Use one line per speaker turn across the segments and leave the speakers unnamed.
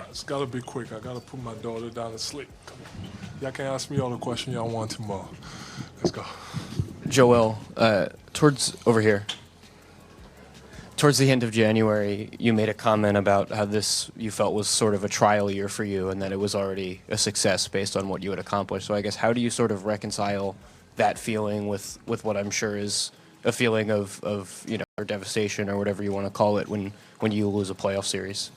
It's got to be quick. I got to put my daughter down to sleep. Y'all can ask me all the questions y'all want tomorrow. Let's go.
Joel, towards over here. Towards the end of January, you made a comment about how this you felt was sort of a trial year for you and that it was already a success based on what you had accomplished. So I guess how do you sort of reconcile that feeling with what I'm sure is a feeling of or devastation or whatever you want to call it when you lose a playoff series?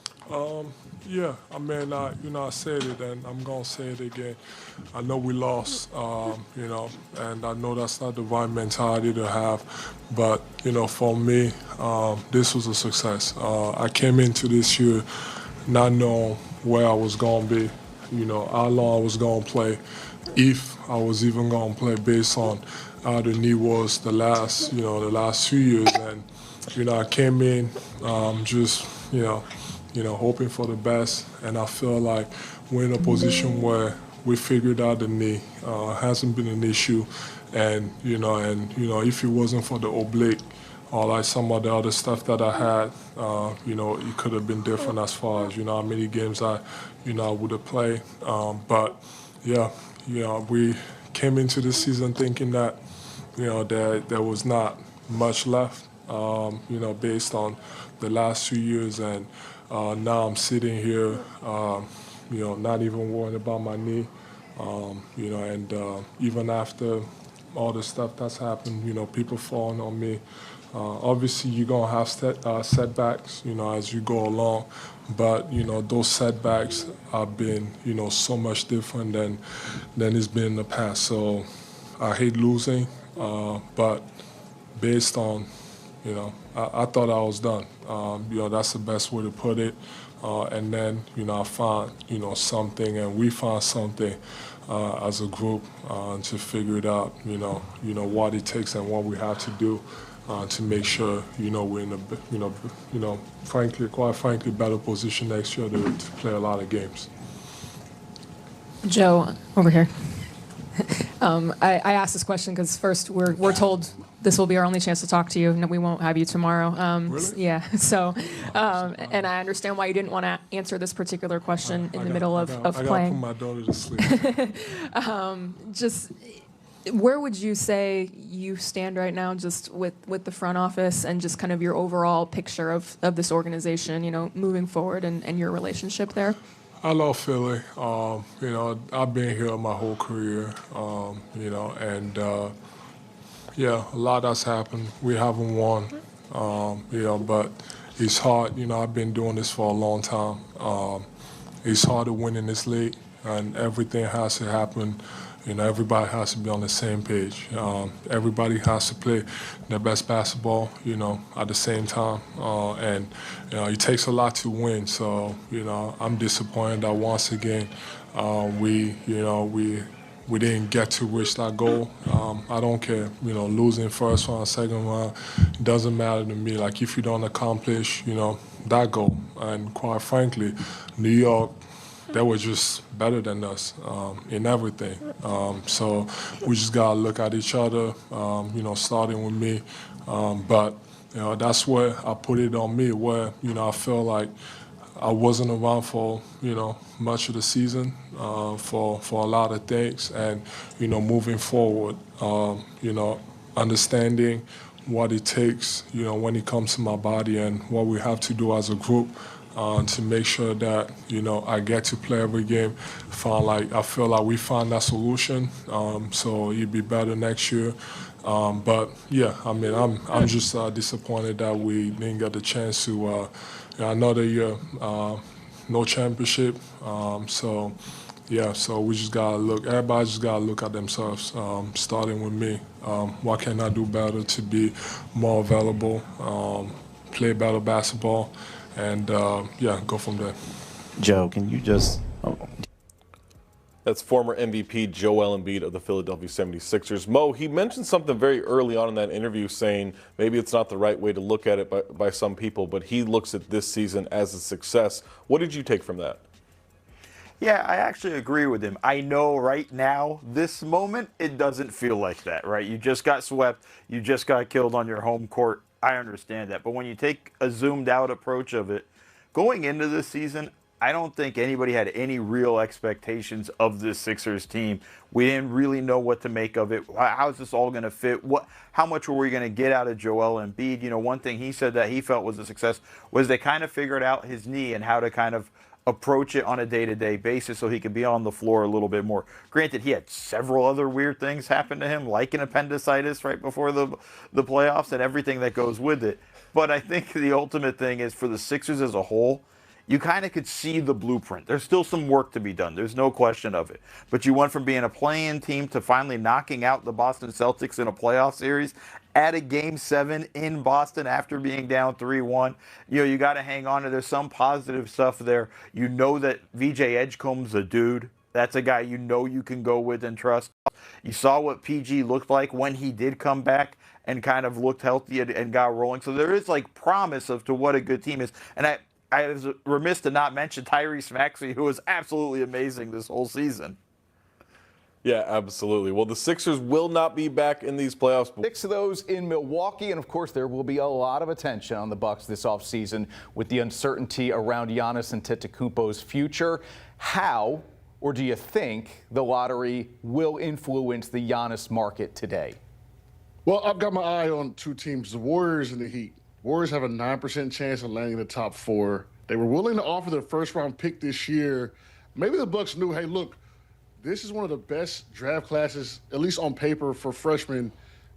Yeah, I mean, I said it, and I'm gonna say it again. I know we lost, and I know that's not the right mentality to have. But for me, this was a success. I came into this year not knowing where I was gonna be, how long I was gonna play, if I was even gonna play based on how the knee was the last 2 years, and I came in just hoping for the best, and I feel like we're in a position where we figured out the knee. Hasn't been an issue, and if it wasn't for the oblique or like some of the other stuff that I had, it could have been different as far as how many games I would have played. But yeah, we came into the season thinking that there was not much left, based on the last 2 years, and now I'm sitting here, not even worrying about my knee, and even after all the stuff that's happened, people falling on me. Obviously, you're gonna have setbacks, as you go along, but those setbacks have been, so much different than it's been in the past. So I hate losing, but based on I thought I was done. That's the best way to put it. And then, I found, something, and we found something as a group to figure it out, what it takes and what we have to do to make sure, we're in a, quite frankly, better position next year to play a lot of games.
Joe, over here. I asked this question because first we're told this will be our only chance to talk to you. No, we won't have you tomorrow.
Really?
Yeah. So, and I understand why you didn't want to answer this particular question in the middle of
I gotta
playing.
put my daughter to sleep.
Just where would you say you stand right now, just with the front office and just kind of your overall picture of this organization, moving forward and your relationship there?
I love Philly. I've been here my whole career, and yeah, a lot has happened. We haven't won, but it's hard. I've been doing this for a long time. It's hard to win in this league, and everything has to happen. Everybody has to be on the same page. Everybody has to play their best basketball, at the same time. And it takes a lot to win. So, I'm disappointed that once again we didn't get to reach that goal. I don't care, losing first round, second round, it doesn't matter to me. Like, if you don't accomplish, that goal, and quite frankly, New York, they were just better than us in everything. So we just gotta look at each other, starting with me. But that's where I put it on me, where I feel like I wasn't around for much of the season for a lot of things, and moving forward, understanding what it takes, when it comes to my body, and what we have to do as a group. To make sure that I get to play every game. I feel like we found that solution, so it'd be better next year. But yeah, I mean, I'm just disappointed that we didn't get the chance to another year, no championship. So yeah, so we just gotta look. Everybody just gotta look at themselves, starting with me. What can I do better to be more available, play better basketball? And go from there.
Joe, can you just...
That's former MVP Joel Embiid of the Philadelphia 76ers. Mo, he mentioned something very early on in that interview, saying maybe it's not the right way to look at it by some people, but he looks at this season as a success. What did you take from that?
Yeah, I actually agree with him. I know right now, this moment, it doesn't feel like that, right? You just got swept. You just got killed on your home court. I understand that. But when you take a zoomed out approach of it, going into this season, I don't think anybody had any real expectations of this Sixers team. We didn't really know what to make of it. How's this all going to fit? How much were we going to get out of Joel Embiid? You know, one thing he said that he felt was a success was they kind of figured out his knee and how to kind of approach it on a day-to-day basis so he could be on the floor a little bit more. Granted, he had several other weird things happen to him, like an appendicitis right before the playoffs and everything that goes with it. But I think the ultimate thing is for the Sixers as a whole, you kind of could see the blueprint. There's still some work to be done. There's no question of it. But you went from being a play-in team to finally knocking out the Boston Celtics in a playoff series at a Game 7 in Boston after being down 3-1. You know, you got to hang on to. There's some positive stuff there. You know that VJ Edgecombe's a dude. That's a guy you know you can go with and trust. You saw what PG looked like when he did come back and kind of looked healthy and got rolling. So there is like promise of to what a good team is. And I was remiss to not mention Tyrese Maxey, who was absolutely amazing this whole season.
Yeah, absolutely. Well, the Sixers will not be back in these playoffs.
6 of those in Milwaukee, and of course there will be a lot of attention on the Bucks this offseason with the uncertainty around Giannis Antetokounmpo's future. How, or do you think, the lottery will influence the Giannis market today?
Well, I've got my eye on two teams, the Warriors and the Heat. Warriors have a 9% chance of landing in the top 4. They were willing to offer their first-round pick this year. Maybe the Bucks knew, hey, look, this is one of the best draft classes, at least on paper, for freshmen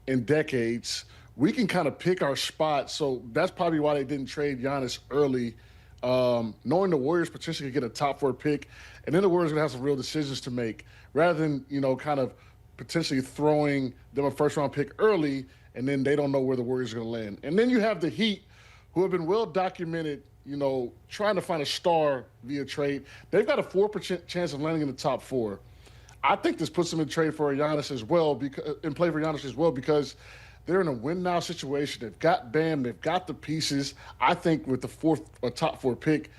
in decades. We can kind of pick our spot, so that's probably why they didn't trade Giannis early, knowing the Warriors potentially could get a top 4 pick, and then the Warriors are going to have some real decisions to make, rather than, you know, kind of potentially throwing them a first-round pick early, and then they don't know where the Warriors are going to land. And then you have the Heat, who have been well documented, you know, trying to find a star via trade. They've got a 4% chance of landing in the top 4. I think this puts them in trade for Giannis as well, in play for Giannis as well, because they're in a win-now situation. They've got Bam, they've got the pieces. I think with the top 4 pick,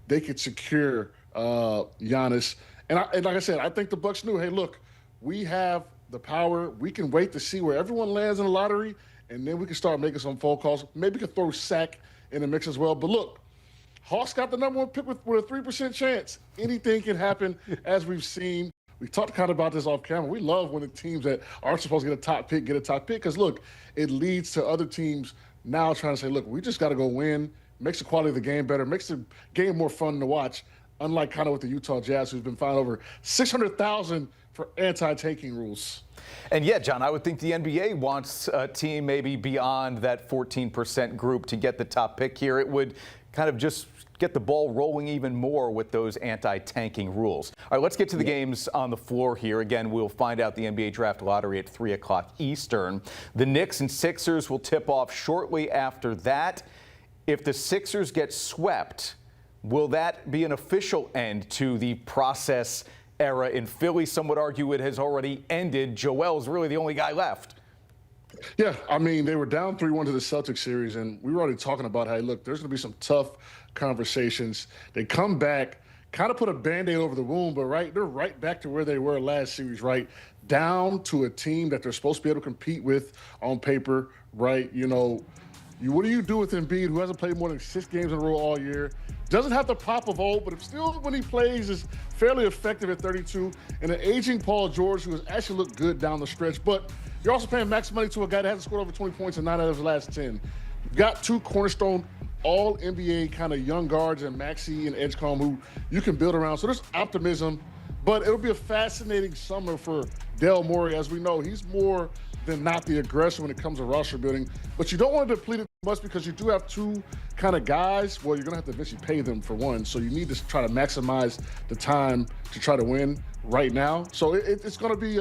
they could secure Giannis. And like I said, I think the Bucks knew, hey, look, we have the power. We can wait to see where everyone lands in the lottery, and then we can start making some phone calls. Maybe we could throw Sack in the mix as well. But look, Hawks got the number 1 pick with a 3% chance. Anything can happen, as we've seen. We talked kind of about this off camera. We love when the teams that aren't supposed to get a top pick because, look, it leads to other teams now trying to say, look, we just got to go win. Makes the quality of the game better. Makes the game more fun to watch, unlike kind of with the Utah Jazz, who's been fined over $600,000 for anti-tanking rules.
And yeah, John, I would think the NBA wants a team maybe beyond that 14% group to get the top pick here. It would kind of just get the ball rolling even more with those anti-tanking rules. All right, let's get to the games on the floor here. Again, we'll find out the NBA draft lottery at 3 o'clock Eastern. The Knicks and Sixers will tip off shortly after that. If the Sixers get swept, will that be an official end to the process era in Philly? Some would argue it has already ended. Joel's really the only guy left.
Yeah, I mean, they were down 3-1 to the Celtics series, and we were already talking about, hey, look, there's going to be some tough conversations. They come back, kind of put a Band-Aid over the wound, but they're right back to where they were last series, right? Down to a team that they're supposed to be able to compete with on paper, right? You know, what do you do with Embiid, who hasn't played more than 6 games in a row all year? Doesn't have the pop of old, but still, when he plays, is fairly effective at 32. And an aging Paul George, who has actually looked good down the stretch. But you're also paying max money to a guy that hasn't scored over 20 points in 9 out of his last 10. You've got 2 cornerstone all-NBA kind of young guards and Maxey and Edgecombe who you can build around. So there's optimism. But it'll be a fascinating summer for Del Morey. As we know, he's more than not the aggressor when it comes to roster building. But you don't want to deplete it too much because you do have 2 kind of guys. Well, you're going to have to eventually pay them for one. So you need to try to maximize the time to try to win right now. So it's going to be